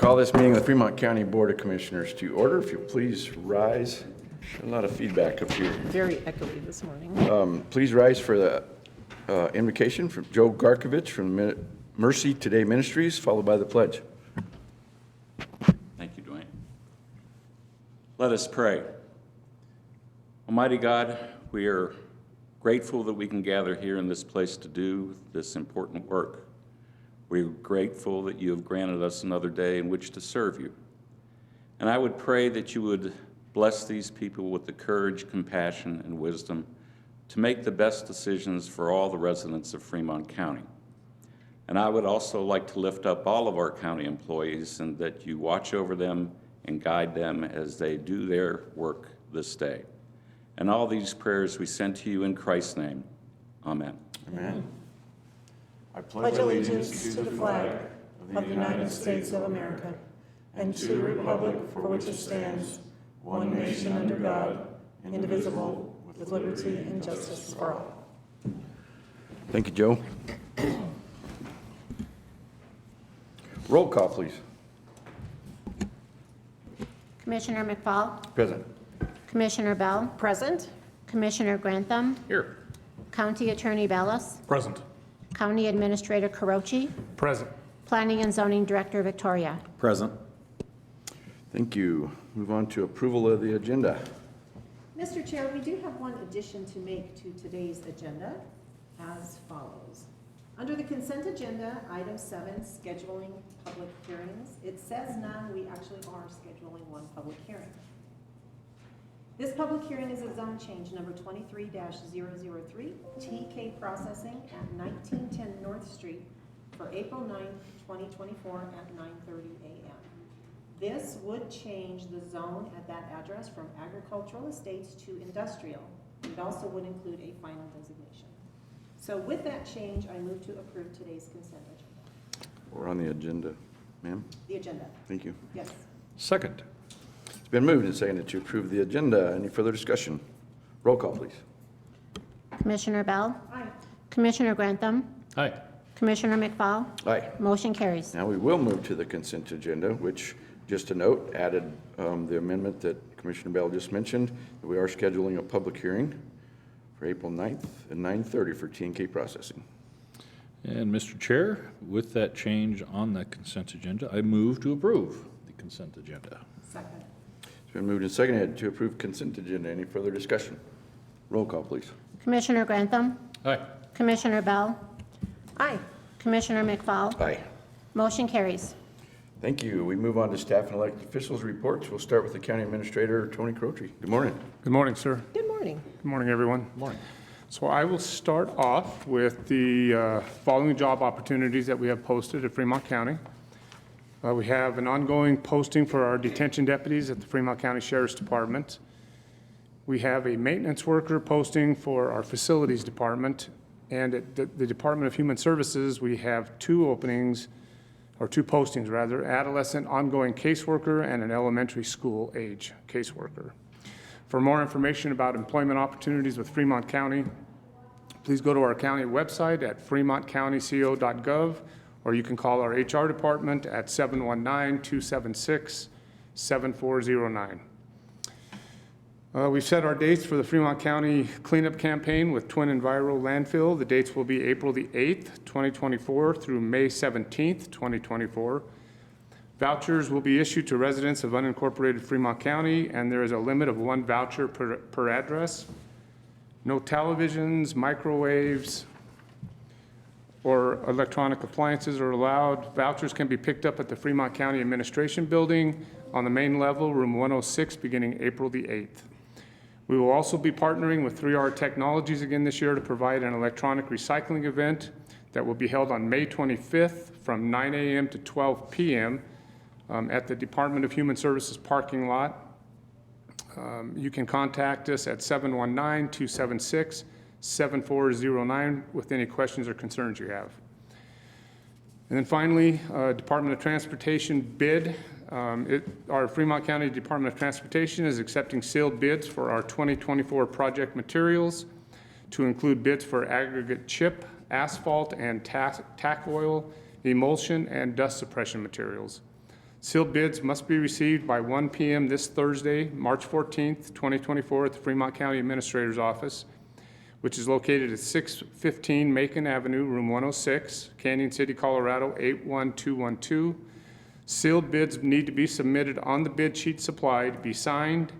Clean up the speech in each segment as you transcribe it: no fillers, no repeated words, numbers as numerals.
Call this meeting of the Fremont County Board of Commissioners to order. If you'll please rise. A lot of feedback up here. Very echoey this morning. Please rise for the invocation from Joe Garkovich from Mercy Today Ministries, followed by the pledge. Thank you, Dwayne. Let us pray. Almighty God, we are grateful that we can gather here in this place to do this important work. We're grateful that you have granted us another day in which to serve you. And I would pray that you would bless these people with the courage, compassion, and wisdom to make the best decisions for all the residents of Fremont County. And I would also like to lift up all of our county employees and that you watch over them and guide them as they do their work this day. And all these prayers we send to you in Christ's name. Amen. Amen. I pledge allegiance to the flag of the United States of America and to the republic for which it stands, one nation under God, indivisible, with liberty and justice for all. Thank you, Joe. Roll call, please. Commissioner McFall, Present. Commissioner Bell, Present? Commissioner Grantham, Here. County Attorney Bellis, Present. County Administrator Carochi, Present. Planning and Zoning Director Victoria. Present. Thank you. Move on to approval of the agenda. Mr. Chair, we do have one addition to make to today's agenda as follows. Under the consent agenda, item 7, scheduling public hearings, it says none. We actually are scheduling one public hearing. This public hearing is a zone change number 23-003, TK Processing at 1910 North Street for April 9th, 2024 at 9:30 a.m. This would change the zone at that address from agricultural estates to industrial. It also would include a final designation. So with that change, I move to approve today's consent agenda. We're on the agenda, ma'am. The agenda, Thank you. yes. Second. It's been moved and seconded to approve the agenda. Any further discussion? Roll call, please. Commissioner Bell, Aye. Commissioner Grantham, Aye. Commissioner McFall, Aye. motion carries. Now we will move to the consent agenda, which, just a note, added the amendment that Commissioner Bell just mentioned, that we are scheduling a public hearing for April 9th at 9:30 for T&K Processing. And Mr. Chair, with that change on the consent agenda, I move to approve the consent agenda. Second. It's been moved and seconded to approve consent agenda. Any further discussion? Roll call, please. Commissioner Grantham, Aye. Commissioner Bell, Aye. Commissioner McFall, Aye. motion carries. Thank you. We move on to staff and elected officials reports. We'll start with the County Administrator, Tony Croce. Good morning. Good morning, sir. Good morning. Good morning, everyone. Good morning. So I will start off with the following job opportunities that we have posted at Fremont County. We have an ongoing posting for our detention deputies at the Fremont County Sheriff's Department. We have a maintenance worker posting for our facilities department. And at the Department of Human Services, we have two openings, or two postings rather, adolescent ongoing caseworker and an elementary school age caseworker. For more information about employment opportunities with Fremont County, please go to our county website at fremontcountyco.gov, or you can call our HR department at 719-276-7409. We've set our dates for the Fremont County cleanup campaign with Twin Enviro Landfill. The dates will be April the 8th, 2024 through May 17th, 2024. Vouchers will be issued to residents of unincorporated Fremont County, and there is a limit of 1 voucher per address. No televisions, microwaves, or electronic appliances are allowed. Vouchers can be picked up at the Fremont County Administration Building on the main level, room 106, beginning April the 8th. We will also be partnering with 3R Technologies again this year to provide an electronic recycling event that will be held on May 25th from 9 a.m. to 12 p.m. At the Department of Human Services parking lot. You can contact us at 719-276-7409 with any questions or concerns you have. And then finally, Department of Transportation bid. Our Fremont County Department of Transportation is accepting sealed bids for our 2024 project materials to include bids for aggregate chip, asphalt, and tack oil, emulsion, and dust suppression materials. Sealed bids must be received by 1 p.m. this Thursday, March 14th, 2024, at the Fremont County Administrator's Office, which is located at 615 Macon Avenue, room 106, Canyon City, Colorado, 81212. Sealed bids need to be submitted on the bid sheet supplied, be signed,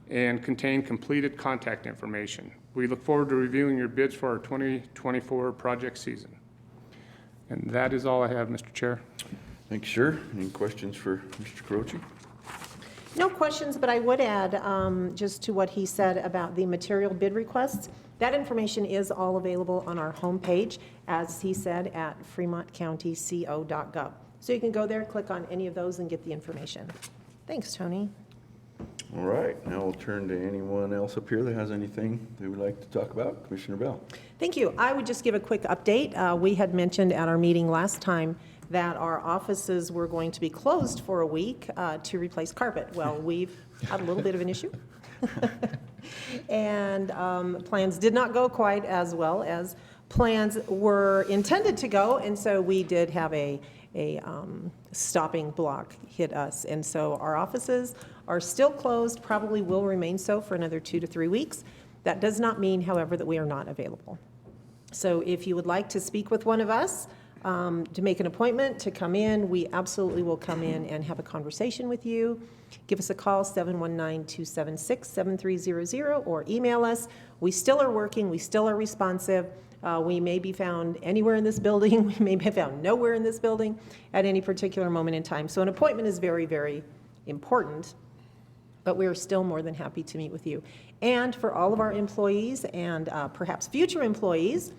and contain completed contact information. We look forward to reviewing your bids for our 2024 project season. And that is all I have, Mr. Chair. Thank you, sir. Any questions for Mr. Croce? No questions, but I would add, just to what he said about the material bid requests, that information is all available on our homepage, as he said, at fremontcountyco.gov. So you can go there, click on any of those, and get the information. Thanks, Tony. All right, now we'll turn to anyone else up here that has anything they would like to talk about. Commissioner Bell. Thank you. I would just give a quick update. We had mentioned at our meeting last time that our offices were going to be closed for a week to replace carpet. Well, we've had a little bit of an issue. And plans did not go quite as well as plans were intended to go, and so we did have a stopping block hit us. And so our offices are still closed, probably will remain so for another 2 to 3 weeks. That does not mean, however, that we are not available. So if you would like to speak with one of us, to make an appointment to come in, we absolutely will come in and have a conversation with you. Give us a call, 719-276-7300, or email us. We still are working. We still are responsive. We may be found anywhere in this building. We may be found nowhere in this building at any particular moment in time. So an appointment is very, very important, but we are still more than happy to meet with you. And for all of our employees and perhaps future employees,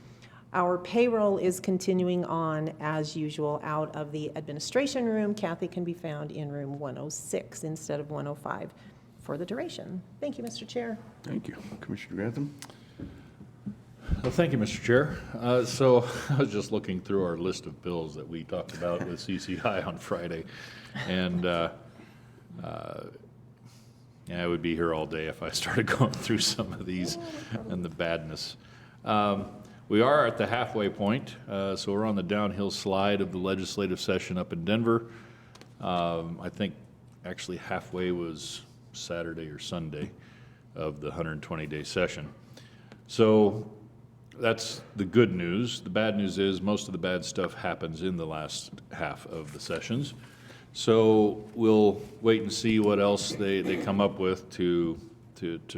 our payroll is continuing on as usual out of the administration room. Kathy can be found in room 106 instead of 105 for the duration. Thank you, Mr. Chair. Thank you. Commissioner Grantham. Well, thank you, Mr. Chair. So I was just looking through our list of bills that we talked about with CCI on Friday, and I would be here all day if I started going through some of these and the badness. We are at the halfway point, so we're on the downhill slide of the legislative session up in Denver. I think actually halfway was Saturday or Sunday of the 120-day session. So that's the good news. The bad news is most of the bad stuff happens in the last half of the sessions. So we'll wait and see what else they come up with to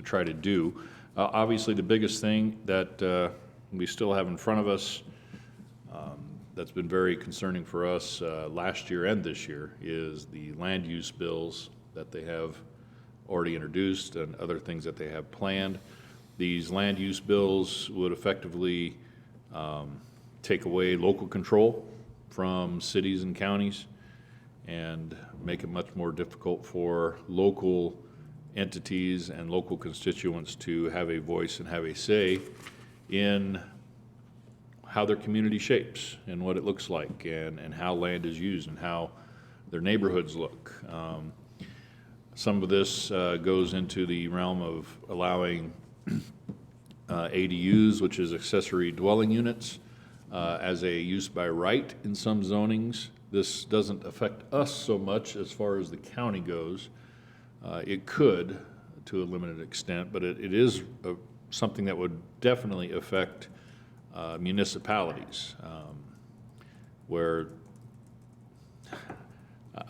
try to do. Obviously, the biggest thing that we still have in front of us that's been very concerning for us last year and this year is the land use bills that they have already introduced and other things that they have planned. These land use bills would effectively take away local control from cities and counties and make it much more difficult for local entities and local constituents to have a voice and have a say in how their community shapes and what it looks like and how land is used and how their neighborhoods look. Some of this goes into the realm of allowing ADUs, which is accessory dwelling units, as a use by right in some zonings. This doesn't affect us so much as far as the county goes. It could to a limited extent, but it is something that would definitely affect municipalities, where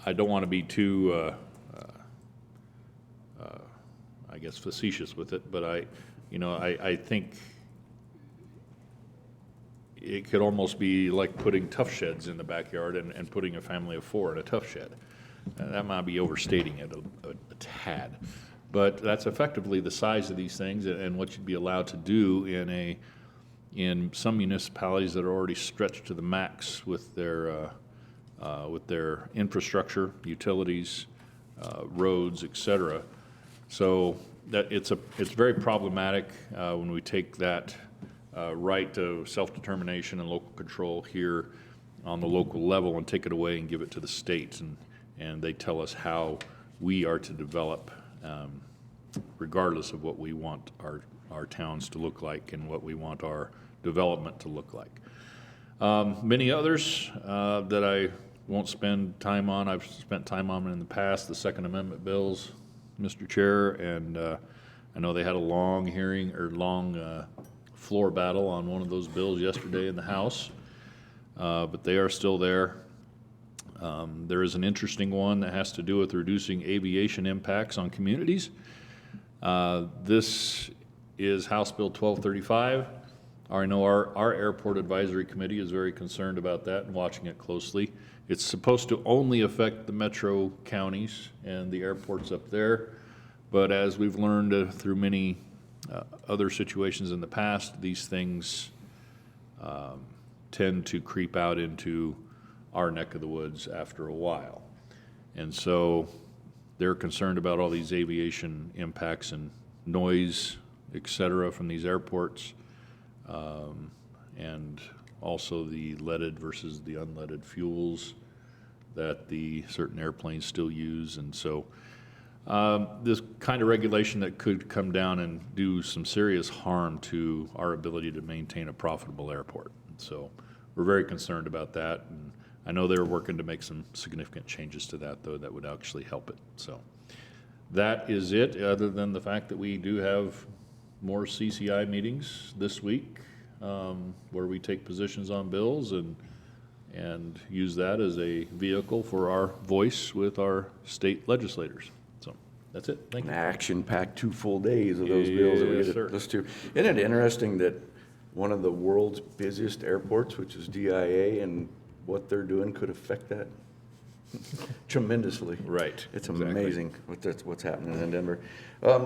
I don't want to be too, I guess, facetious with it, but I think it could almost be like putting tough sheds in the backyard and putting a family of 4 in a tough shed. That might be overstating it a tad, but that's effectively the size of these things and what you'd be allowed to do in some municipalities that are already stretched to the max with their infrastructure, utilities, roads, etc. So that it's very problematic when we take that right to self-determination and local control here on the local level and take it away and give it to the states, and they tell us how we are to develop, regardless of what we want our towns to look like and what we want our development to look like. Many others that I won't spend time on. I've spent time on in the past, the Second Amendment bills, Mr. Chair, and I know they had a long hearing or long floor battle on one of those bills yesterday in the House, but they are still there. There is an interesting one that has to do with reducing aviation impacts on communities. This is House Bill 1235. I know our Airport Advisory Committee is very concerned about that and watching it closely. It's supposed to only affect the metro counties and the airports up there, but as we've learned through many other situations in the past, these things tend to creep out into our neck of the woods after a while. And so they're concerned about all these aviation impacts and noise, et cetera, from these airports, and also the leaded versus the unleaded fuels that the certain airplanes still use. And so this kind of regulation that could come down and do some serious harm to our ability to maintain a profitable airport. So we're very concerned about that. And I know they're working to make some significant changes to that, though, that would actually help it. So that is it, other than the fact that we do have more CCI meetings this week, where we take positions on bills and use that as a vehicle for our voice with our state legislators. So that's it. Thank An you. action-packed 2 full days of those bills that we Yes, get sir. to listen to. Isn't it interesting that one of the world's busiest airports, which is DIA, and what they're doing could affect that tremendously? Right. It's Exactly. amazing what's happening in Denver.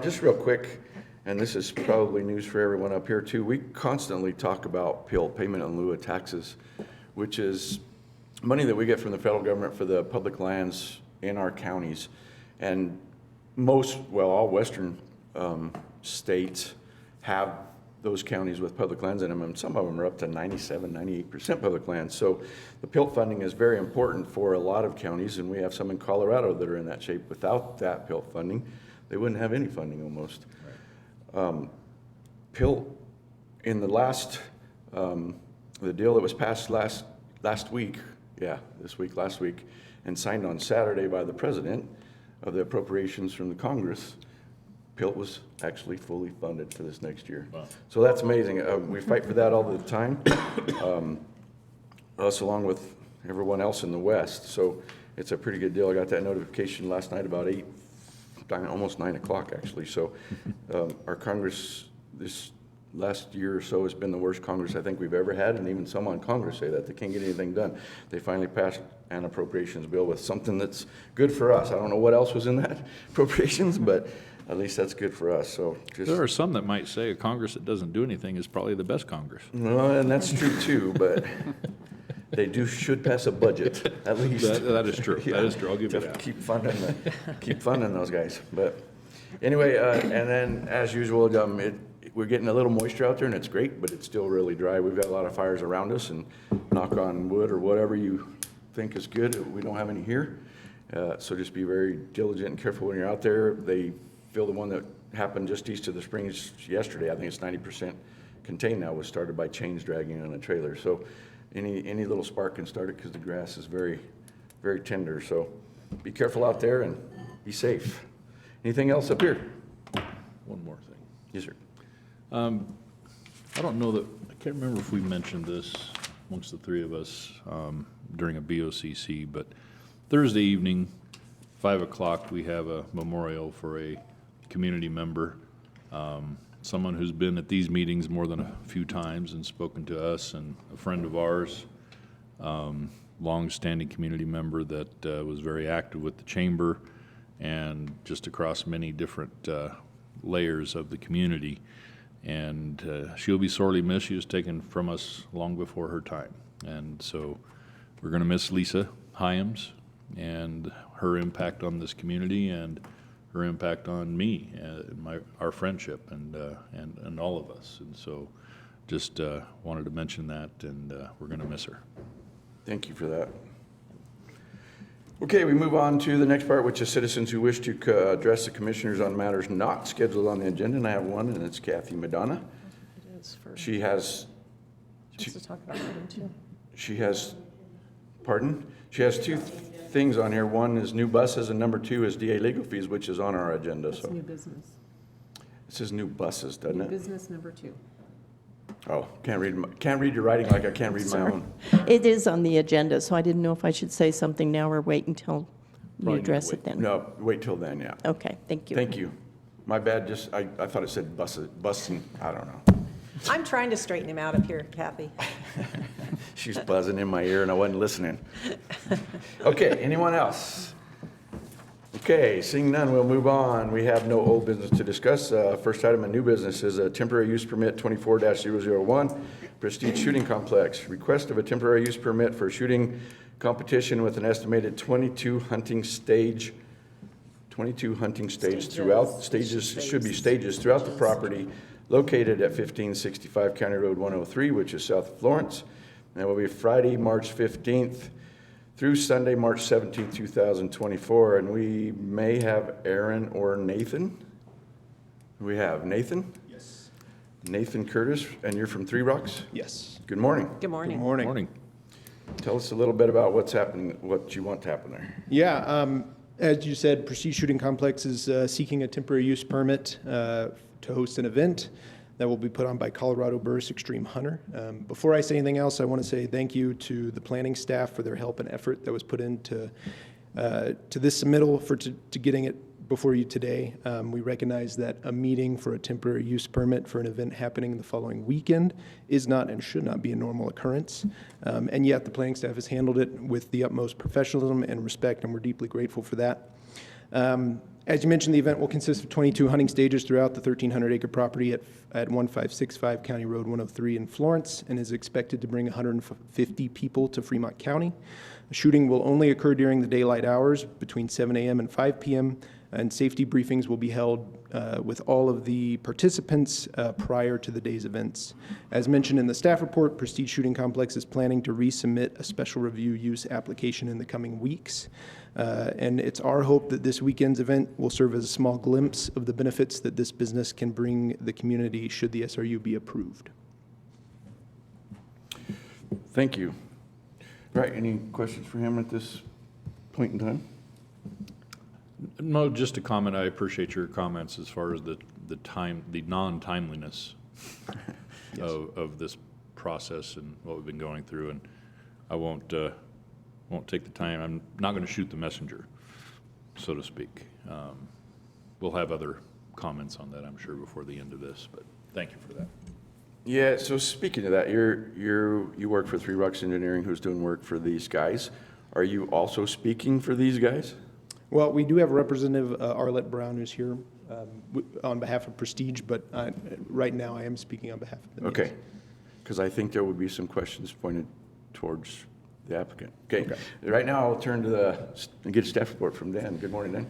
Just real quick, and this is probably news for everyone up here too, we constantly talk about PIL, payment in lieu of taxes, which is money that we get from the federal government for the public lands in our counties. And all western states have those counties with public lands in them, and some of them are up to 97, 98% public lands. So the PILT funding is very important for a lot of counties, and we have some in Colorado that are in that shape. Without that PILT funding, they wouldn't have any funding almost. PILT, in the last, the deal that was passed last week, last week, and signed on Saturday by the president of the appropriations from the Congress, PILT was actually fully funded for this next year. Wow. So that's amazing. We fight for that all the time, us along with everyone else in the West. So it's a pretty good deal. I got that notification last night about almost 9 o'clock actually. So our Congress this last year or so has been the worst Congress I think we've ever had, and even some on Congress say that they can't get anything done. They finally passed an appropriations bill with something that's good for us. I don't know what else was in that appropriations, but at least that's good for us. So There are some that might say a Congress that doesn't do anything is probably the best Congress. no, and that's true too, but they should pass a budget at least. That is true. Yeah, That is true. I'll give you to that. keep funding those guys. But anyway, and then as usual, we're getting a little moisture out there, and it's great, but it's still really dry. We've got a lot of fires around us, and knock on wood or whatever you think is good, we don't have any here. So just be very diligent and careful when you're out there. They feel the one that happened just east of the Springs yesterday, I think it's 90% contained now, was started by chains dragging on a trailer. So any little spark can start it because the grass is very, very tender. So be careful out there and be safe. Anything else up here? One more thing. Yes, sir. I don't know that, I can't remember if we mentioned this amongst the three of us during a BOCC, but Thursday evening, 5 o'clock, we have a memorial for a community member, someone who's been at these meetings more than a few times and spoken to us, and a friend of ours, long-standing community member that was very active with the chamber and just across many different layers of the community. And she'll be sorely missed. She was taken from us long before her time. And so we're going to miss Lisa Hyams and her impact on this community and her impact on me and our friendship and all of us. And so just wanted to mention that, and we're going to miss her. Thank you for that. Okay, we move on to the next part, which is citizens who wish to address the commissioners on matters not scheduled on the agenda, and I have one, and it's Kathy Madonna. It is for, She has, just to talk about item 2. she has, pardon? She has two things on here. One is new buses, and number 2 is DA legal fees, which is on our agenda, That's so. new business. It says new buses, doesn't New it? business number 2. Oh, can't read your writing like I can't read my Sorry. own. It is on the agenda, so I didn't know if I should say something now or wait until you Probably address wait- it then. No, wait till then, yeah. Okay, thank you. Thank you. My bad, just, I thought it said buses, busing, I don't know. I'm trying to straighten him out up here, Kathy. She's buzzing in my ear and I wasn't listening. Okay, anyone else? Okay, seeing none, we'll move on. We have no old business to discuss. First item of new business is a temporary use permit 24-001, Prestige Shooting Complex. Request of a temporary use permit for shooting competition with an estimated 22 hunting stages throughout, should be stages throughout the property located at 1565 County Road 103, which is south of Florence. And it will be Friday, March 15th through Sunday, March 17th, 2024. And we may have Aaron or Nathan. We have Nathan? Yes. Nathan Curtis, and you're from Three Rocks? Yes. Good morning. Good morning. Morning. Tell us a little bit about what's happening, what you want to happen there. Yeah, as you said, Prestige Shooting Complex is seeking a temporary use permit to host an event that will be put on by Colorado Burris Extreme Hunter. Before I say anything else, I want to say thank you to the planning staff for their help and effort that was put into to this submittal to getting it before you today. We recognize that a meeting for a temporary use permit for an event happening the following weekend is not and should not be a normal occurrence. And yet the planning staff has handled it with the utmost professionalism and respect, and we're deeply grateful for that. As you mentioned, the event will consist of 22 hunting stages throughout the 1,300-acre property at 1565 County Road 103 in Florence, and is expected to bring 150 people to Fremont County. Shooting will only occur during the daylight hours between 7 a.m. and 5 p.m., and safety briefings will be held with all of the participants prior to the day's events. As mentioned in the staff report, Prestige Shooting Complex is planning to resubmit a special review use application in the coming weeks. And it's our hope that this weekend's event will serve as a small glimpse of the benefits that this business can bring the community should the SRU be approved. Thank you. Right, any questions for him at this point in time? No, just a comment. I appreciate your comments as far as the non-timeliness of this process and what we've been going through. And I won't take the time. I'm not going to shoot the messenger, so to speak. We'll have other comments on that, I'm sure, before the end of this. But thank you for that. Yeah, so speaking of that, you work for Three Rocks Engineering, who's doing work for these guys. Are you also speaking for these guys? Well, we do have Representative Arlette Brown who's here on behalf of Prestige, but right now I am speaking on behalf of them. Okay, because I think there would be some questions pointed towards the applicant. Okay, right now I'll turn to get a staff report from Dan. Good morning, Dan.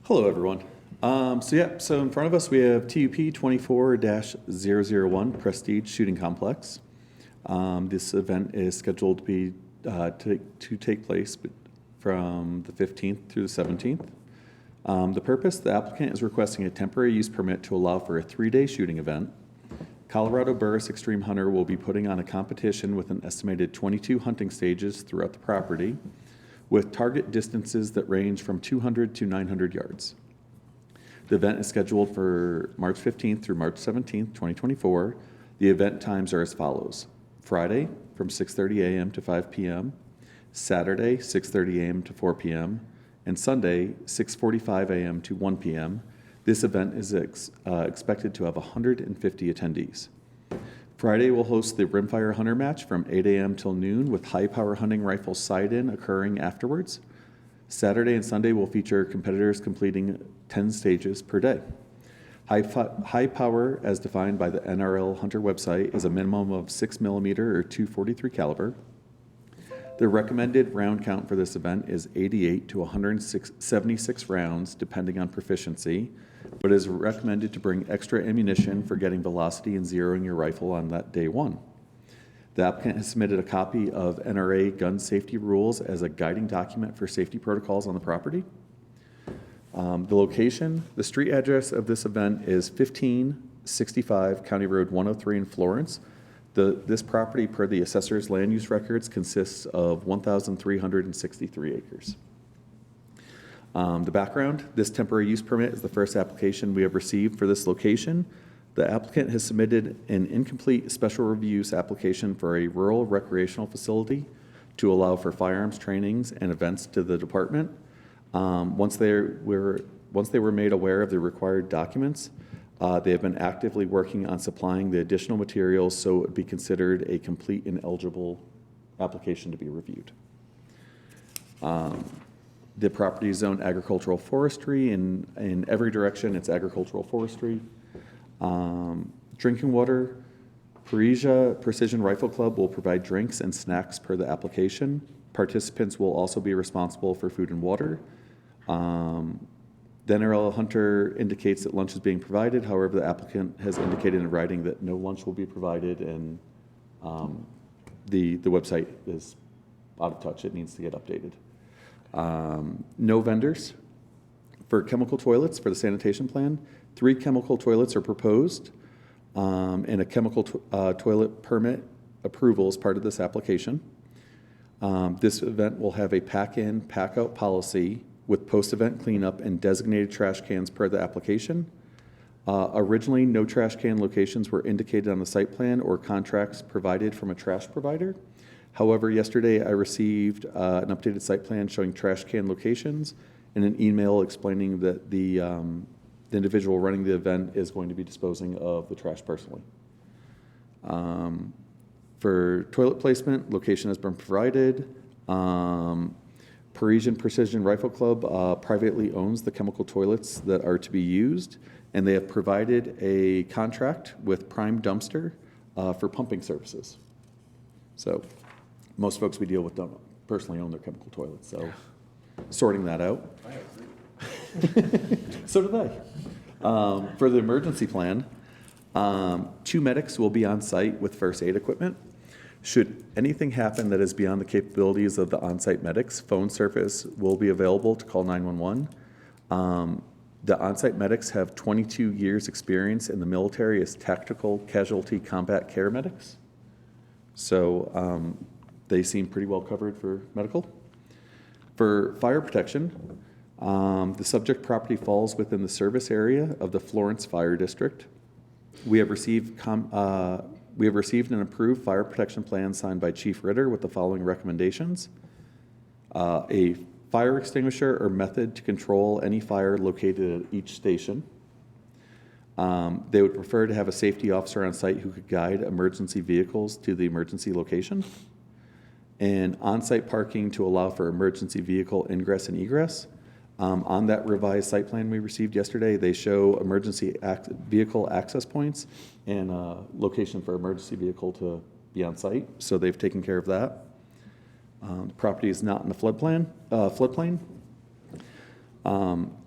Hello, everyone. So in front of us we have TUP 24-001 Prestige Shooting Complex. This event is scheduled to be to take place from the 15th through the 17th. The purpose: the applicant is requesting a temporary use permit to allow for a 3-day shooting event. Colorado Burris Extreme Hunter will be putting on a competition with an estimated 22 hunting stages throughout the property, with target distances that range from 200 to 900 yards. The event is scheduled for March 15th through March 17th, 2024. The event times are as follows: Friday from 6:30 a.m. to 5 p.m., Saturday 6:30 a.m. to 4 p.m., and Sunday 6:45 a.m. to 1 p.m. This event is expected to have 150 attendees. Friday will host the Rimfire Hunter Match from 8 a.m. till noon, with high-power hunting rifle side-in occurring afterwards. Saturday and Sunday will feature competitors completing 10 stages per day. High power, as defined by the NRL Hunter website, is a minimum of 6mm or .243 caliber. The recommended round count for this event is 88 to 176 rounds, depending on proficiency, but is recommended to bring extra ammunition for getting velocity and zeroing your rifle on that day one. The applicant has submitted a copy of NRA gun safety rules as a guiding document for safety protocols on the property. The location, the street address of this event is 1565 County Road 103 in Florence. This property, per the assessor's land use records, consists of 1,363 acres. The background, this temporary use permit is the first application we have received for this location. The applicant has submitted an incomplete special review use application for a rural recreational facility to allow for firearms trainings and events to the department. Once they were made aware of the required documents, they have been actively working on supplying the additional materials so it would be considered a complete and eligible application to be reviewed. The property is zoned agricultural forestry, and in every direction it's agricultural forestry. Drinking water, Parisia Precision Rifle Club will provide drinks and snacks per the application. Participants will also be responsible for food and water. Dennerella Hunter indicates that lunch is being provided. However, the applicant has indicated in writing that no lunch will be provided, and the website is out of touch. It needs to get updated. No vendors. For chemical toilets for the sanitation plan, 3 chemical toilets are proposed, and a chemical toilet permit approval is part of this application. This event will have a pack-in, pack-out policy with post-event cleanup and designated trash cans per the application. Originally, no trash can locations were indicated on the site plan or contracts provided from a trash provider. However, yesterday I received an updated site plan showing trash can locations and an email explaining that the individual running the event is going to be disposing of the trash personally. For toilet placement, location has been provided. Parisian Precision Rifle Club privately owns the chemical toilets that are to be used, and they have provided a contract with Prime Dumpster for pumping services. So most folks we deal with don't personally own their chemical toilets, so sorting that out. So do they. For the emergency plan, 2 medics will be on site with first aid equipment. Should anything happen that is beyond the capabilities of the on-site medics, phone service will be available to call 911. The on-site medics have 22 years experience in the military as tactical casualty combat care medics. So they seem pretty well covered for medical. For fire protection, the subject property falls within the service area of the Florence Fire District. We have received an approved fire protection plan signed by Chief Ritter with the following recommendations. A fire extinguisher or method to control any fire located at each station. They would prefer to have a safety officer on site who could guide emergency vehicles to the emergency location. And on-site parking to allow for emergency vehicle ingress and egress. On that revised site plan we received yesterday, they show emergency vehicle access points and location for emergency vehicle to be on site. So they've taken care of that. The property is not in the floodplain.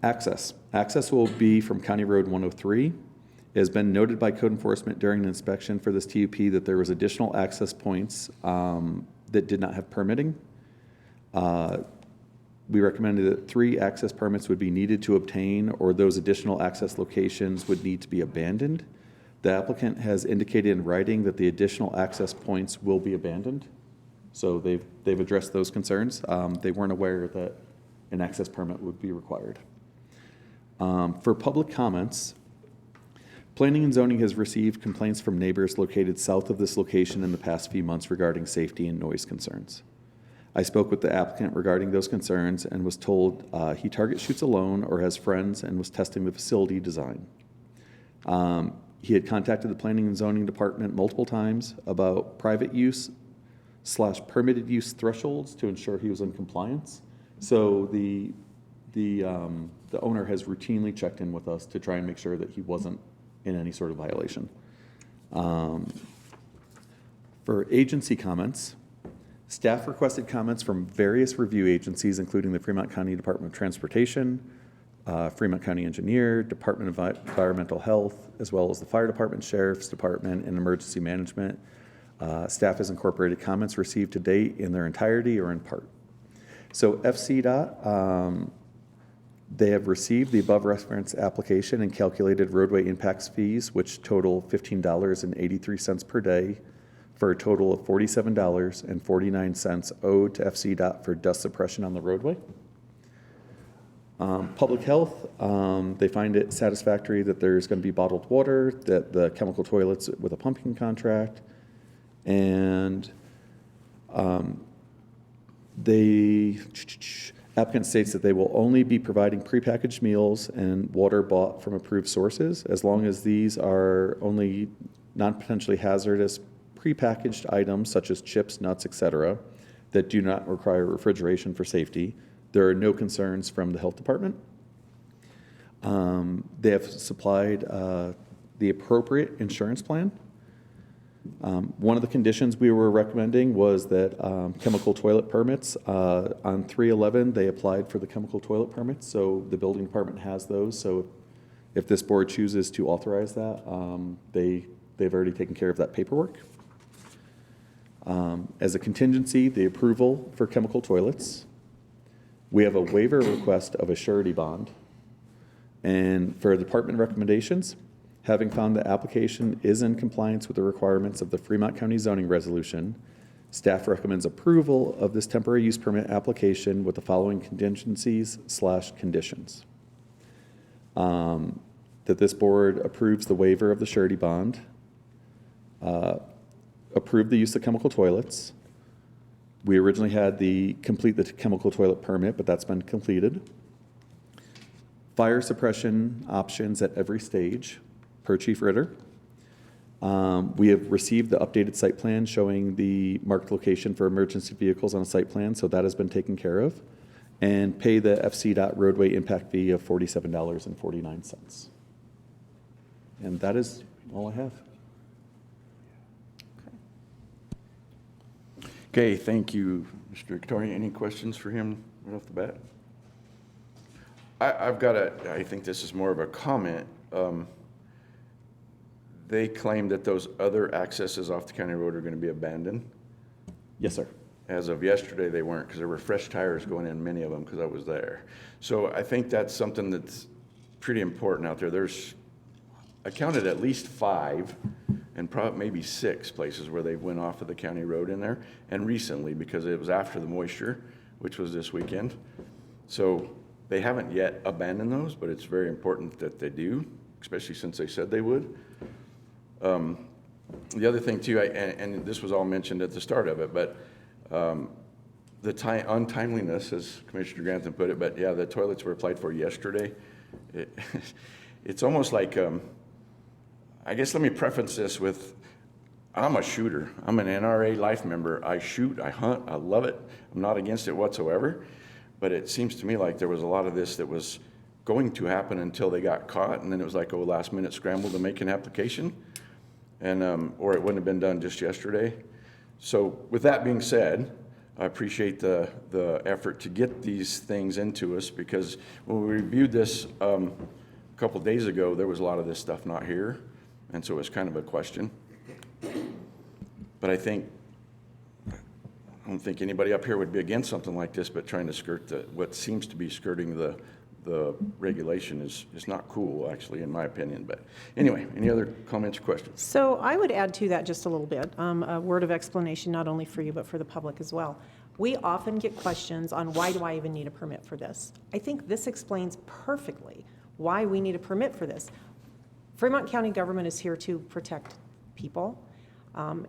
Access will be from County Road 103. It has been noted by code enforcement during an inspection for this TUP that there was additional access points that did not have permitting. We recommended that 3 access permits would be needed to obtain, or those additional access locations would need to be abandoned. The applicant has indicated in writing that the additional access points will be abandoned. So they've addressed those concerns. They weren't aware that an access permit would be required. For public comments, Planning and Zoning has received complaints from neighbors located south of this location in the past few months regarding safety and noise concerns. I spoke with the applicant regarding those concerns and was told he target shoots alone or has friends and was testing the facility design. He had contacted the Planning and Zoning Department multiple times about private use / permitted use thresholds to ensure he was in compliance. So the owner has routinely checked in with us to try and make sure that he wasn't in any sort of violation. For agency comments, staff requested comments from various review agencies, including the Fremont County Department of Transportation, Fremont County Engineer, Department of Environmental Health, as well as the Fire Department, Sheriff's Department, and Emergency Management. Staff has incorporated comments received to date in their entirety or in part. So FCDOT, they have received the above referenced application and calculated roadway impacts fees, which total $15.83 per day for a total of $47.49 owed to FCDOT for dust suppression on the roadway. Public health, they find it satisfactory that there's going to be bottled water, that the chemical toilets with a pumping contract, and applicant states that they will only be providing prepackaged meals and water bought from approved sources, as long as these are only non-potentially hazardous prepackaged items such as chips, nuts, etc., that do not require refrigeration for safety. There are no concerns from the health department. They have supplied the appropriate insurance plan. One of the conditions we were recommending was that chemical toilet permits, on 311, they applied for the chemical toilet permits, so the building department has those. So if this board chooses to authorize that, they've already taken care of that paperwork. As a contingency, the approval for chemical toilets. We have a waiver request of a surety bond. And for department recommendations, having found the application is in compliance with the requirements of the Fremont County zoning resolution, staff recommends approval of this temporary use permit application with the following contingencies/conditions. That this board approves the waiver of the surety bond, approve the use of chemical toilets. We originally had complete the chemical toilet permit, but that's been completed. Fire suppression options at every stage, per Chief Ritter. We have received the updated site plan showing the marked location for emergency vehicles on a site plan, so that has been taken care of. And pay the FCDOT roadway impact fee of $47.49. And that is all I have. Okay, thank you, Mr. Victoria. Any questions for him right off the bat? I think this is more of a comment. They claim that those other accesses off the county road are going to be abandoned. Yes, sir. As of yesterday, they weren't, because there were fresh tires going in many of them, because I was there. So I think that's something that's pretty important out there. I counted at least 5 and probably maybe 6 places where they went off of the county road in there, and recently, because it was after the moisture, which was this weekend. So they haven't yet abandoned those, but it's very important that they do, especially since they said they would. The other thing too, and this was all mentioned at the start of it, but the untimeliness, as Commissioner Grantham put it, but yeah, the toilets were applied for yesterday. It's almost like, I guess let me preface this with, I'm a shooter. I'm an NRA life member. I shoot, I hunt, I love it. I'm not against it whatsoever. But it seems to me like there was a lot of this that was going to happen until they got caught, and then it was like, last minute scramble to make an application, and or it wouldn't have been done just yesterday. So with that being said, I appreciate the effort to get these things into us, because when we reviewed this a couple days ago, there was a lot of this stuff not here, and so it was kind of a question. But I don't think anybody up here would be against something like this, but trying to skirt what seems to be skirting the regulation is not cool, actually, in my opinion. But anyway, any other comments or questions? So I would add to that just a little bit, a word of explanation, not only for you, but for the public as well. We often get questions on why do I even need a permit for this? I think this explains perfectly why we need a permit for this. Fremont County government is here to protect people.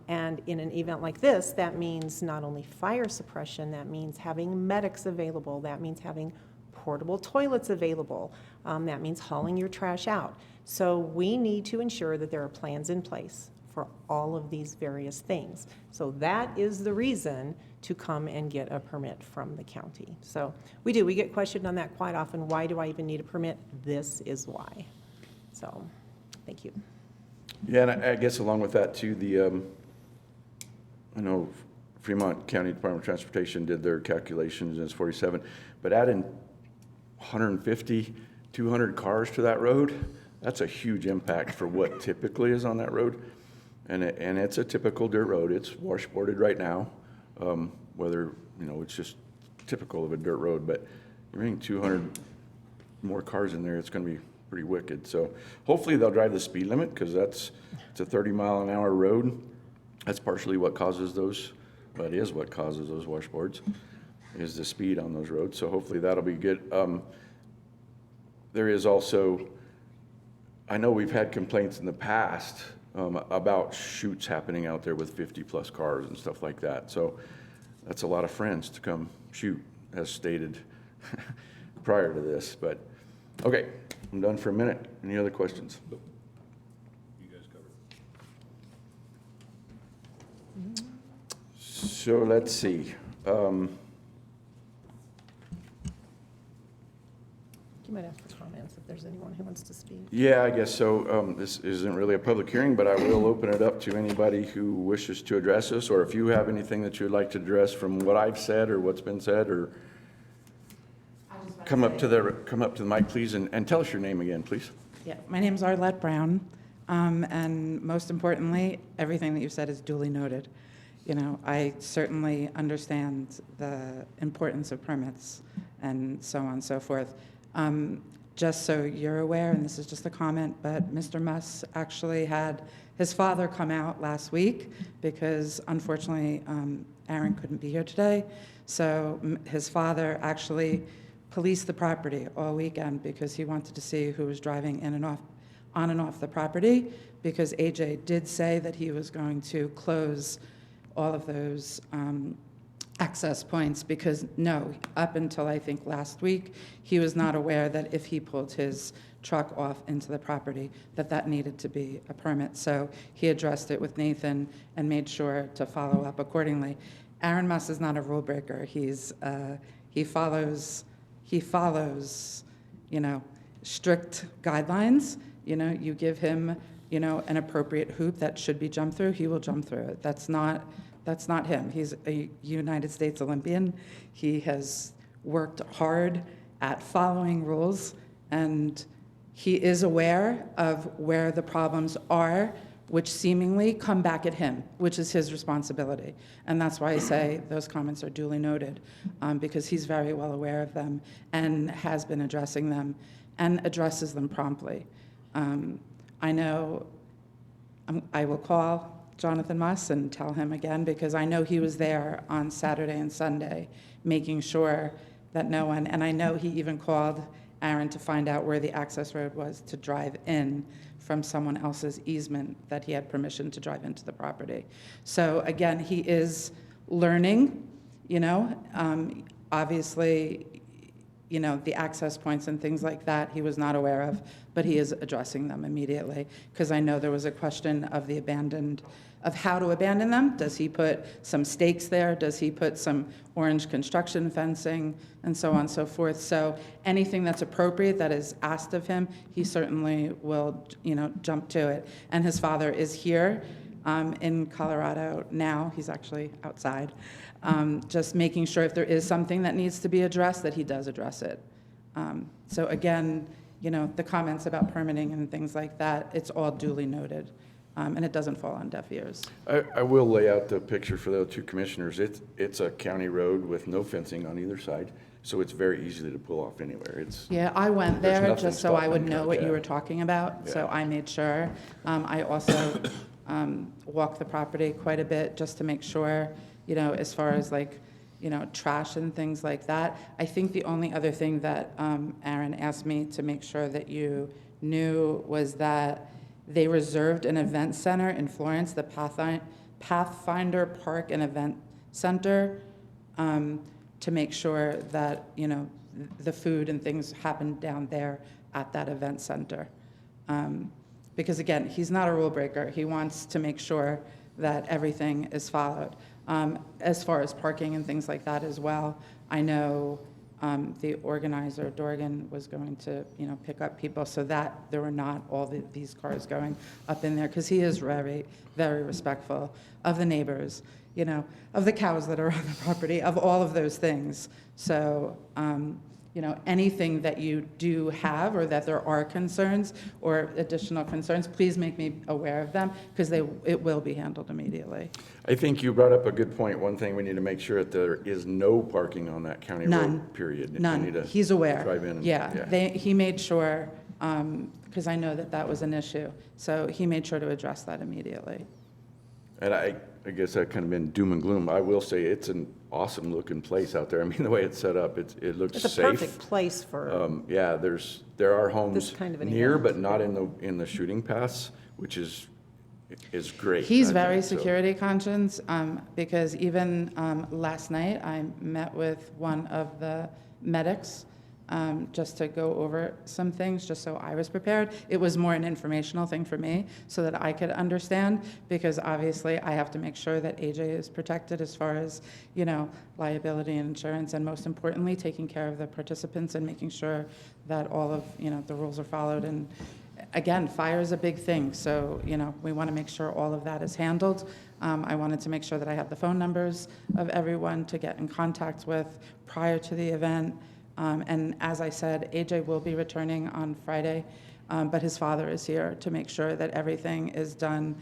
And in an event like this, that means not only fire suppression, that means having medics available, that means having portable toilets available, that means hauling your trash out. So we need to ensure that there are plans in place for all of these various things. So that is the reason to come and get a permit from the county. So we get questioned on that quite often. Why do I even need a permit? This is why. So thank you. Yeah, and I guess along with that too, I know Fremont County Department of Transportation did their calculations, and it's 47, but adding 150, 200 cars to that road, that's a huge impact for what typically is on that road. And it's a typical dirt road. It's washboarded right now, whether, it's just typical of a dirt road, but you're bringing 200 more cars in there, it's going to be pretty wicked. So hopefully they'll drive the speed limit, because it's a 30-mile-an-hour road. That's partially what causes those, but is what causes those washboards, is the speed on those roads. So hopefully that'll be good. There is also, I know we've had complaints in the past about shoots happening out there with 50-plus cars and stuff like that. So that's a lot of friends to come shoot, as stated prior to this. But, okay, I'm done for a minute. Any other questions? You guys covered. So let's see. You might ask for comments if there's anyone who wants to speak. Yeah, I guess so. This isn't really a public hearing, but I will open it up to anybody who wishes to address us, or if you have anything that you'd like to address from what I've said or what's been said, or come up to the mic, please, and tell us your name again, please. Yeah, my name's Arlette Brown, and most importantly, everything that you said is duly noted. You know, I certainly understand the importance of permits and so on and so forth. Just so you're aware, and this is just a comment, but Mr. Muss actually had his father come out last week because unfortunately Aaron couldn't be here today. So his father actually policed the property all weekend because he wanted to see who was driving in and off, on and off the property, because AJ did say that he was going to close all of those access points, because no, up until I think last week, he was not aware that if he pulled his truck off into the property, that needed to be a permit. So he addressed it with Nathan and made sure to follow up accordingly. Aaron Muss is not a rule breaker. He follows, you know, strict guidelines. You know, you give him, you know, an appropriate hoop that should be jumped through, he will jump through it. That's not him. He's a United States Olympian. He has worked hard at following rules, and he is aware of where the problems are, which seemingly come back at him, which is his responsibility. And that's why I say those comments are duly noted, because he's very well aware of them and has been addressing them and addresses them promptly. I know I will call Jonathan Muss and tell him again, because I know he was there on Saturday and Sunday making sure that no one, and I know he even called Aaron to find out where the access road was to drive in from someone else's easement that he had permission to drive into the property. So again, he is learning, you know, obviously, you know, the access points and things like that he was not aware of, but he is addressing them immediately, because I know there was a question of the abandoned, of how to abandon them. Does he put some stakes there? Does he put some orange construction fencing, and so on and so forth? So anything that's appropriate that is asked of him, he certainly will, you know, jump to it. And his father is here in Colorado now. He's actually outside, just making sure if there is something that needs to be addressed, that he does address it. So again, you know, the comments about permitting and things like that, it's all duly noted, and it doesn't fall on deaf ears. I will lay out the picture for the two commissioners. It's a county road with no fencing on either side, so it's very easy to pull off anywhere. Yeah, I went There's there nothing just so I would stopping know that, what you yeah. were talking about, so Yeah. I made sure. I also walked the property quite a bit just to make sure, you know, as far as like, you know, trash and things like that. I think the only other thing that Aaron asked me to make sure that you knew was that they reserved an event center in Florence, the Pathfinder Park and Event Center, to make sure that, you know, the food and things happen down there at that event center. Because again, he's not a rule breaker. He wants to make sure that everything is followed. As far as parking and things like that as well, I know the organizer, Dorgan, was going to, you know, pick up people so that there were not all these cars going up in there, because he is very, very respectful of the neighbors, you know, of the cows that are on the property, of all of those things. So, you know, anything that you do have or that there are concerns or additional concerns, please make me aware of them, because it will be handled immediately. I think you brought up a good point. One thing, we need to make sure that there is no parking on that county None. road, period. We need None. to He's aware. Drive in. Yeah, he made sure, because I know that was an issue. So he made sure to address that immediately. And I guess that kind of been doom and gloom. I will say it's an awesome looking place out there. I mean, the way it's set up, it looks It's a safe. perfect place for, Yeah, there are homes This kind of an near, event. but not in the shooting paths, which is great. He's I very think, so. security conscious, because even last night, I met with one of the medics, just to go over some things, just so I was prepared. It was more an informational thing for me, so that I could understand, because obviously I have to make sure that AJ is protected as far as, liability and insurance, and most importantly, taking care of the participants and making sure that all of, the rules are followed. And again, fire is a big thing, so, we want to make sure all of that is handled. I wanted to make sure that I have the phone numbers of everyone to get in contact with prior to the event. And as I said, AJ will be returning on Friday, but his father is here to make sure that everything is done,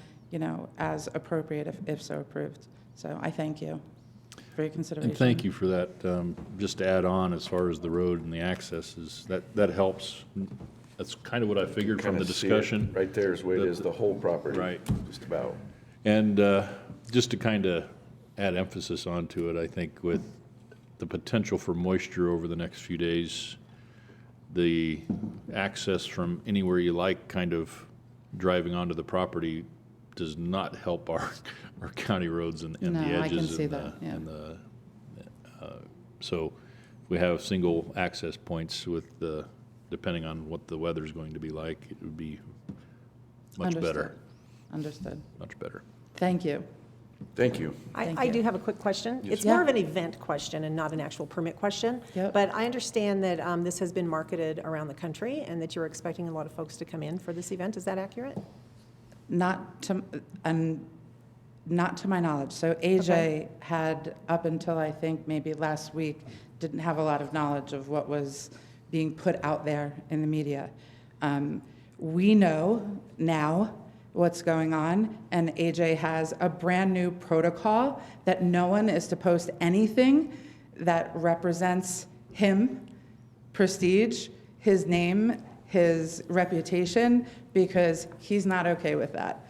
as appropriate, if so approved. So I thank you for your consideration. And thank you for that. Just to add on, as far as the road and the access, that helps. That's kind of what I figured from the Kinda see it discussion. right there is where it is, the whole property. Right. Just about. And just to kind of add emphasis onto it, I think with the potential for moisture over the next few days, the access from anywhere you like kind of driving onto the property does not help our county roads and the No, I can edges see and that, yeah. so if we have single access points with the, depending on what the weather's going to be like, it would be much better, Understood. much better. Thank you. Thank you. Thank I you. do have a quick question. It's Yeah. more of an event question and not an actual permit question. Yep. But I understand that this has been marketed around the country and that you're expecting a lot of folks to come in for this event. Is that accurate? Not to my knowledge. So AJ had, up until I think maybe last week, didn't have a lot of knowledge of what was being put out there in the media. We know now what's going on, and AJ has a brand-new protocol that no one is to post anything that represents him, prestige, his name, his reputation, because he's not okay with that.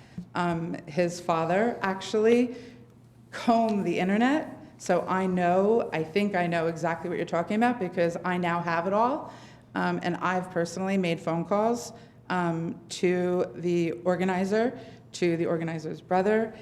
His father actually combed the internet, so I think I know exactly what you're talking about, because I now have it all. And I've personally made phone calls to the organizer, to the organizer's brother,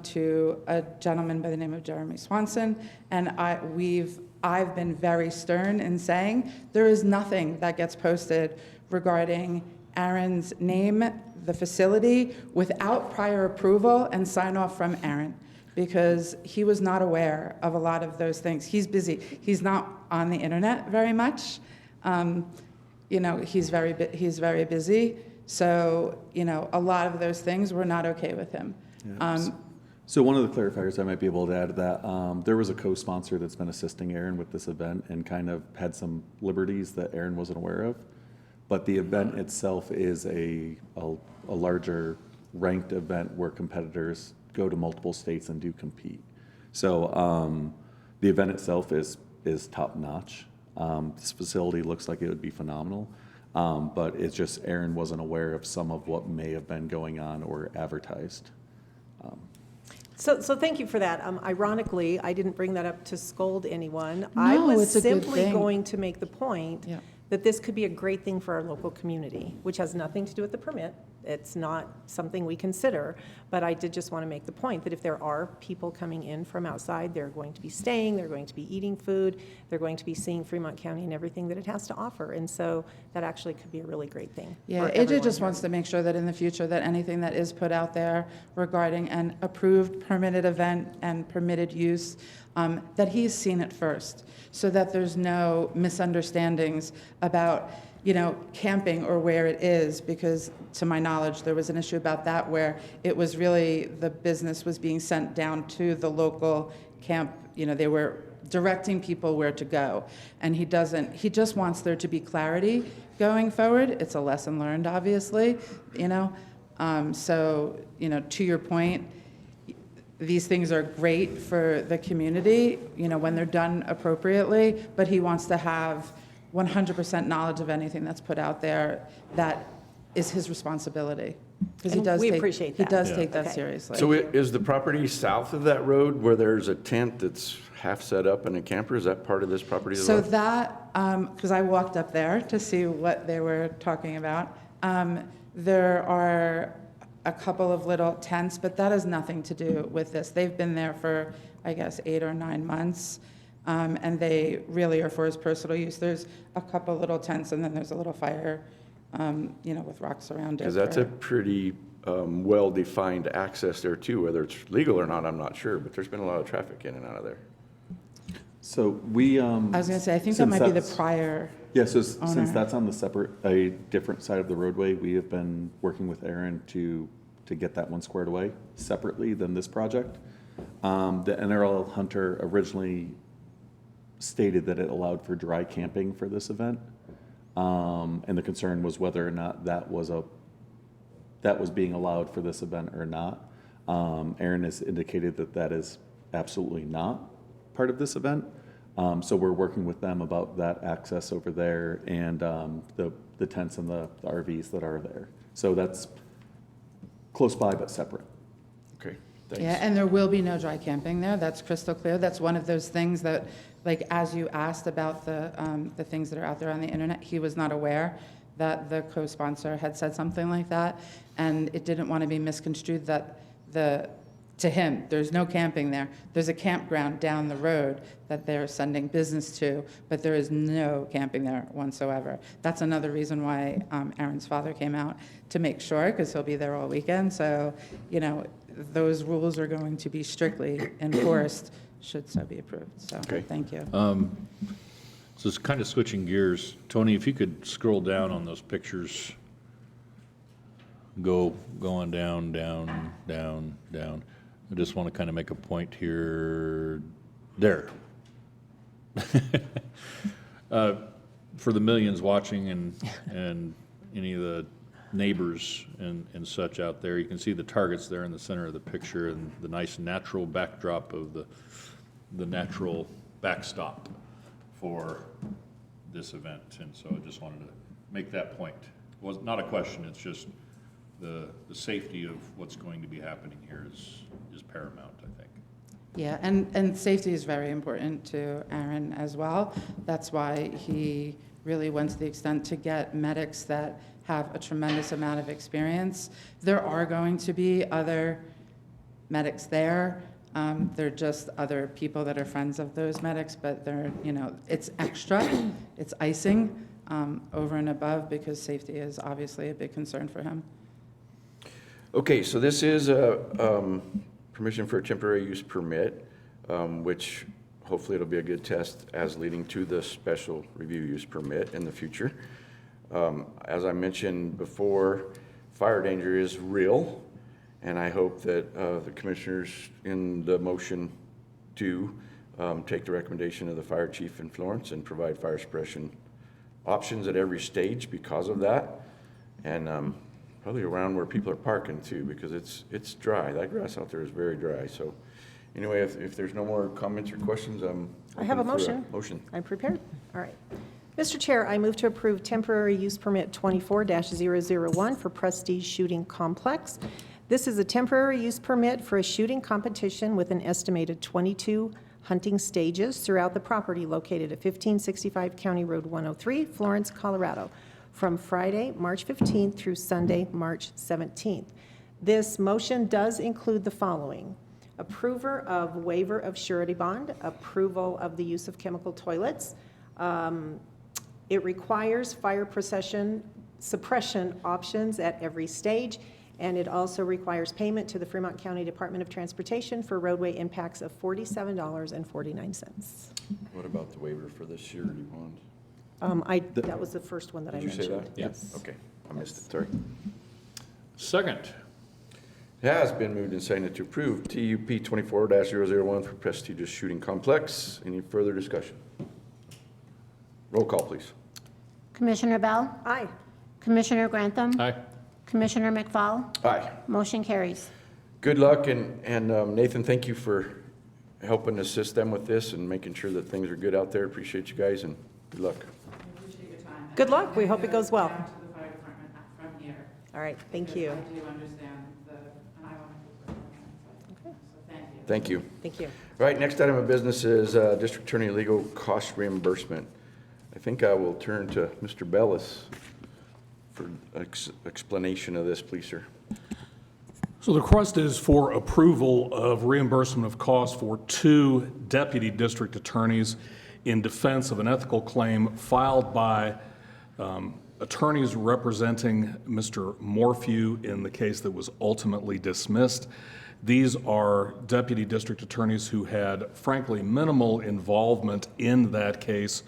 to a gentleman by the name of Jeremy Swanson, and I've been very stern in saying there is nothing that gets posted regarding Aaron's name, the facility, without prior approval and sign off from Aaron, because he was not aware of a lot of those things. He's busy. He's not on the internet very much. He's very busy. So, a lot of those things were not okay with him. Yeah. So one of the clarifiers I might be able to add to that, there was a co-sponsor that's been assisting Aaron with this event and kind of had some liberties that Aaron wasn't aware of. But the event itself is a larger ranked event where competitors go to multiple states and do compete. So the event itself is top notch. This facility looks like it would be phenomenal, but it's just Aaron wasn't aware of some of what may have been going on or advertised. So thank you for that. Ironically, I didn't bring that up to scold anyone. I No, was it's a good simply thing. going to make the point Yeah. that this could be a great thing for our local community, which has nothing to do with the permit. It's not something we consider, but I did just want to make the point that if there are people coming in from outside, they're going to be staying, they're going to be eating food, they're going to be seeing Fremont County and everything that it has to offer. And so that actually could be a really great thing. Yeah, for AJ everyone just here. wants to make sure that in the future, that anything that is put out there regarding an approved permitted event and permitted use, that he's seen it first, so that there's no misunderstandings about, camping or where it is, because to my knowledge, there was an issue about that where it was really, the business was being sent down to the local camp, they were directing people where to go. And he just wants there to be clarity going forward. It's a lesson learned, obviously, So, to your point, these things are great for the community, when they're done appropriately, but he wants to have 100% knowledge of anything that's put out there that is his responsibility. Because he And does we take- appreciate He that. does Yeah. take that Okay. seriously. So is the property south of that road where there's a tent that's half set up in a camper? Is that part of this property as So well? that, because I walked up there to see what they were talking about, there are a couple of little tents, but that has nothing to do with this. They've been there for, I guess, 8 or 9 months, and they really are for his personal use. There's a couple little tents, and then there's a little fire, with rocks around it. Because that's a for- pretty well-defined access there too. Whether it's legal or not, I'm not sure, but there's been a lot of traffic in and out of there. So we, I was going to say, I think that since might be the that's- prior. Yeah, so owner. since that's on a different side of the roadway, we have been working with Aaron to get that one squared away separately than this project. The NRL Hunter originally stated that it allowed for dry camping for this event. And the concern was whether or not that was being allowed for this event or not. Aaron has indicated that that is absolutely not part of this event. So we're working with them about that access over there and the tents and the RVs that are there. So that's close by but separate. Okay, thanks. Yeah, and there will be no dry camping there. That's crystal clear. That's one of those things that, like, as you asked about the things that are out there on the internet, he was not aware that the co-sponsor had said something like that, and it didn't want to be misconstrued that to him, there's no camping there. There's a campground down the road that they're sending business to, but there is no camping there whatsoever. That's another reason why Aaron's father came out to make sure, because he'll be there all weekend. So, those rules are going to be strictly enforced, should so be approved. So, Okay. thank you. So it's kind of switching gears. Tony, if you could scroll down on those pictures, going down, down, down, down. I just want to kind of make a point here. There. For the millions watching and any of the neighbors and such out there, you can see the targets there in the center of the picture and the nice natural backdrop of the natural backstop for this event. And so I just wanted to make that point. It was not a question, it's just the safety of what's going to be happening here is paramount, I think. Yeah, and safety is very important to Aaron as well. That's why he really went to the extent to get medics that have a tremendous amount of experience. There are going to be other medics there. They're just other people that are friends of those medics, but they're, it's extra, it's icing over and above because safety is obviously a big concern for him. Okay, so this is a permission for a temporary use permit, which hopefully it'll be a good test as leading to the special review use permit in the future. As I mentioned before, fire danger is real, and I hope that the commissioners in the motion do take the recommendation of the fire chief in Florence and provide fire suppression options at every stage because of that. And probably around where people are parking too, because it's dry. That grass out there is very dry. So anyway, if there's no more comments or questions, I have a open for motion. Motion. I'm prepared. All right. Mr. Chair, I move to approve temporary use permit 24-001 for Prestige Shooting Complex. This is a temporary use permit for a shooting competition with an estimated 22 hunting stages throughout the property located at 1565 County Road 103, Florence, Colorado, from Friday, March 15th through Sunday, March 17th. This motion does include the following: approval of waiver of surety bond, approval of the use of chemical toilets. It requires fire suppression options at every stage, and it also requires payment to the Fremont County Department of Transportation for roadway impacts of $47.49. What about the waiver for the surety bond? That was the first one that I Did you mentioned. say that? Yes. Okay, I missed it, sorry. Second. It has been moved and seconded to approve TUP 24-001 for prestigious shooting complex. Any further discussion? Roll call, please. Commissioner Bell? Aye. Commissioner Grantham? Aye. Commissioner McFall? Aye. Motion carries. Good luck, and Nathan, thank you for helping assist them with this and making sure that things are good out there. Appreciate you guys, and good luck. Appreciate your time. Good luck. We hope it goes well. Down to the fire department from here. All right, thank you. I do understand and I want to. Okay. So thank you. Thank you. Thank you. All right, next item of business is District Attorney Legal Cost Reimbursement. I think I will turn to Mr. Bellis for explanation of this, please, sir. So the request is for approval of reimbursement of costs for 2 deputy district attorneys in defense of an ethical claim filed by attorneys representing Mr. Morphew in the case that was ultimately dismissed. These are deputy district attorneys who had, frankly, minimal involvement in that case.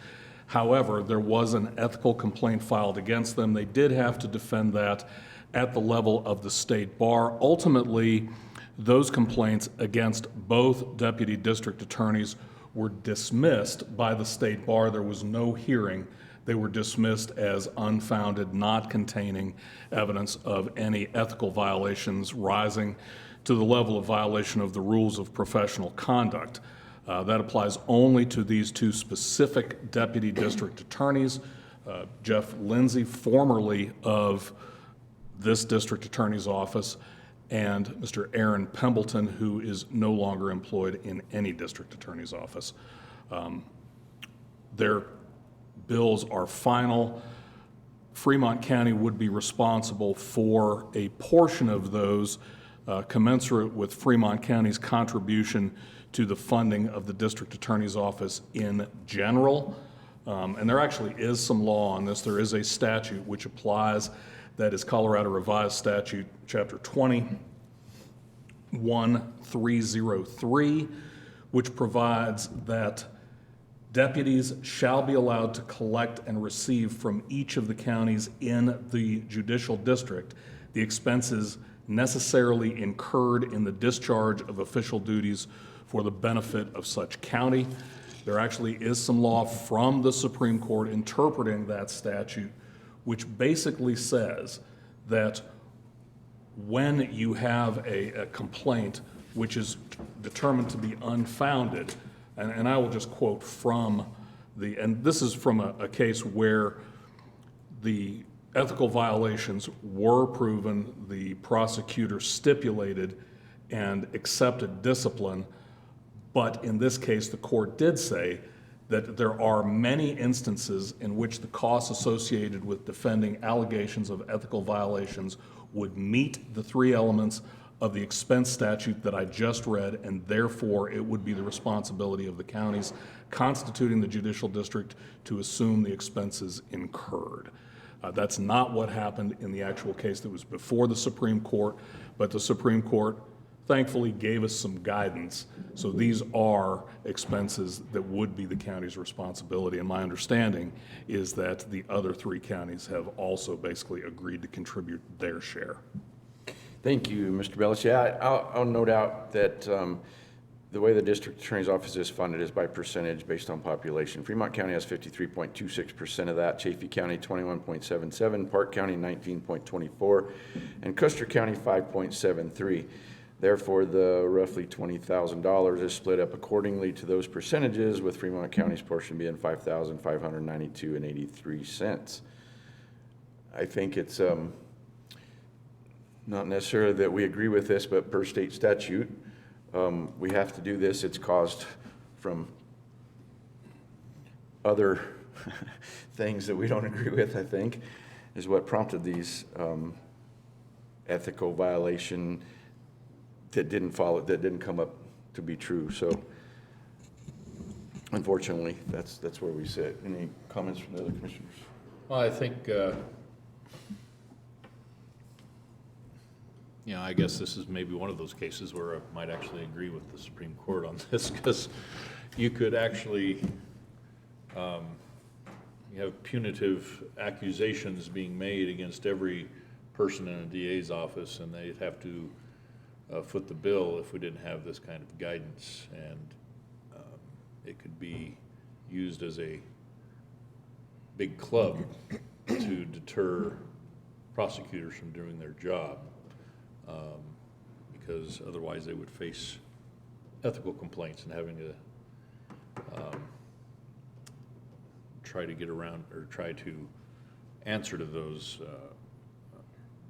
However, there was an ethical complaint filed against them. They did have to defend that at the level of the state bar. Ultimately, those complaints against both deputy district attorneys were dismissed by the state bar. There was no hearing. They were dismissed as unfounded, not containing evidence of any ethical violations rising to the level of violation of the rules of professional conduct. That applies only to these 2 specific deputy district attorneys. Jeff Lindsay, formerly of this district attorney's office, and Mr. Aaron Pembleton, who is no longer employed in any district attorney's office. Their bills are final. Fremont County would be responsible for a portion of those commensurate with Fremont County's contribution to the funding of the district attorney's office in general. And there actually is some law on this. There is a statute which applies. That is Colorado Revised Statute, Chapter 21303, which provides that deputies shall be allowed to collect and receive from each of the counties in the judicial district the expenses necessarily incurred in the discharge of official duties for the benefit of such county. There actually is some law from the Supreme Court interpreting that statute, which basically says that when you have a complaint which is determined to be unfounded, and I will just quote from and this is from a case where the ethical violations were proven, the prosecutor stipulated and accepted discipline, but in this case, the court did say that there are many instances in which the costs associated with defending allegations of ethical violations would meet the 3 elements of the expense statute that I just read, and therefore it would be the responsibility of the counties constituting the judicial district to assume the expenses incurred. That's not what happened in the actual case that was before the Supreme Court, but the Supreme Court thankfully gave us some guidance. So these are expenses that would be the county's responsibility. And my understanding is that the other 3 counties have also basically agreed to contribute their share. Thank you, Mr. Bellis. Yeah, I'll note out that the way the district attorney's office is funded is by percentage based on population. Fremont County has 53.26% of that, Chaffey County 21.77%, Park County 19.24%, and Custer County 5.73%. Therefore, the roughly $20,000 is split up accordingly to those percentages, with Fremont County's portion being $5,592.83. I think it's not necessarily that we agree with this, but per state statute, we have to do this. It's caused from other things that we don't agree with, I think, is what prompted these ethical violation that didn't come up to be true. So unfortunately, that's where we sit. Any comments from the other commissioners? Well, I think, I guess this is maybe one of those cases where I might actually agree with the Supreme Court on this, because you could actually, you have punitive accusations being made against every person in a DA's office, and they'd have to foot the bill if we didn't have this kind of guidance, and it could be used as a big club to deter prosecutors from doing their job, because otherwise they would face ethical complaints and having to try to get around or try to answer to those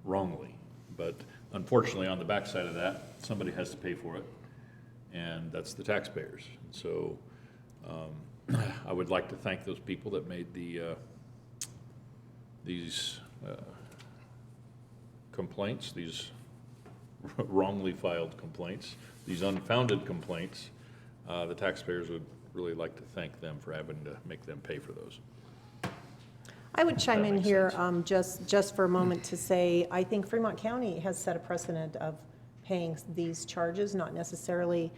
wrongly. But unfortunately, on the backside of that, somebody has to pay for it, and that's the taxpayers. So I would like to thank those people that made these complaints, these wrongly filed complaints, these unfounded complaints. The taxpayers would really like to thank them for having to make them pay for those. I would chime That in makes here sense. just for a moment to say, I think Fremont County has set a precedent of paying these charges, not necessarily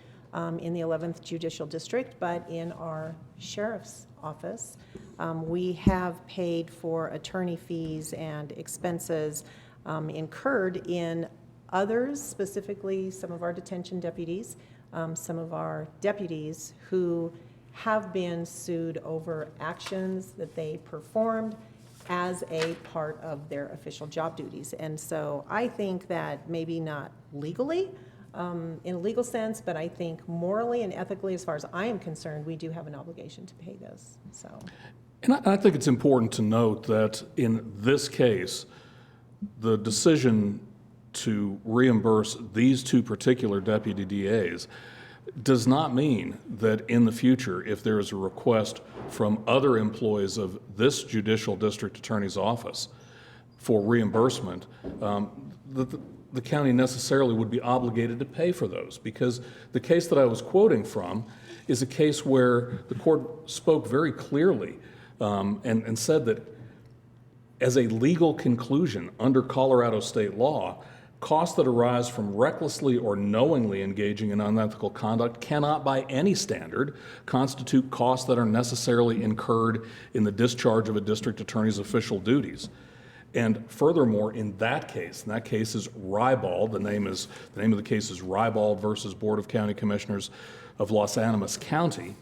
in the 11th Judicial District, but in our sheriff's office. We have paid for attorney fees and expenses incurred in others, specifically some of our detention deputies, some of our deputies who have been sued over actions that they performed as a part of their official job duties. And so I think that maybe not legally, in a legal sense, but I think morally and ethically, as far as I am concerned, we do have an obligation to pay this, so. And I think it's important to note that in this case, the decision to reimburse these two particular deputy DAs does not mean that in the future, if there is a request from other employees of this judicial district attorney's office for reimbursement, the county necessarily would be obligated to pay for those, because the case that I was quoting from is a case where the court spoke very clearly and said that as a legal conclusion under Colorado state law, costs that arise from recklessly or knowingly engaging in unethical conduct cannot by any standard constitute costs that are necessarily incurred in the discharge of a district attorney's official duties. And furthermore, in that case, and that case is Rybald, the name of the case is Rybald versus Board of County Commissioners of Los Animas County.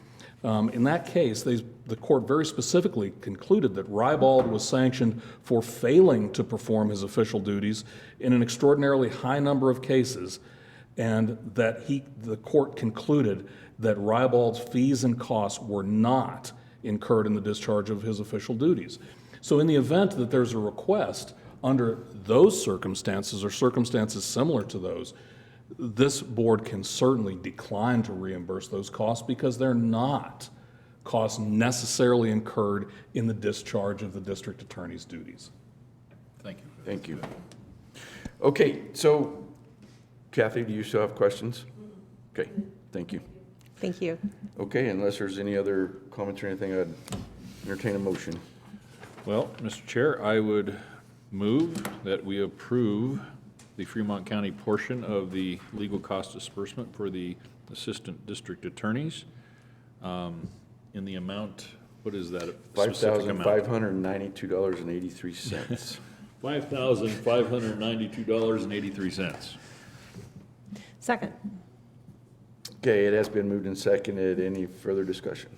In that case, the court very specifically concluded that Rybald was sanctioned for failing to perform his official duties in an extraordinarily high number of cases, and that the court concluded that Rybald's fees and costs were not incurred in the discharge of his official duties. So in the event that there's a request under those circumstances or circumstances similar to those, this board can certainly decline to reimburse those costs because they're not costs necessarily incurred in the discharge of the district attorney's duties. Thank you. Thank you. Okay, so Kathy, do you still have questions? Okay, thank you. Thank you. Okay, unless there's any other comments or anything, I'd entertain a motion. Well, Mr. Chair, I would move that we approve the Fremont County portion of the legal cost disbursement for the assistant district attorneys in the amount, what is that specific amount? $5,592.83. $5,592.83. Second. Okay, it has been moved and seconded. Any further discussion?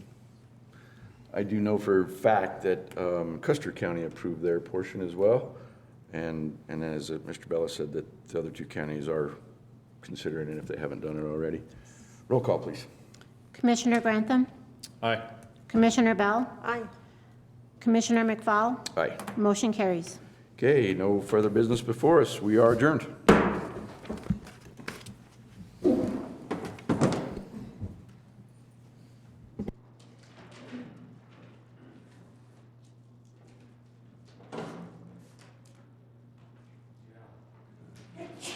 I do know for a fact that Custer County approved their portion as well. And as Mr. Bella said, that the other two counties are considering it if they haven't done it already. Roll call, please. Commissioner Grantham? Aye. Commissioner Bell? Aye. Commissioner McFall? Aye. Motion carries. Okay, no further business before us. We are adjourned.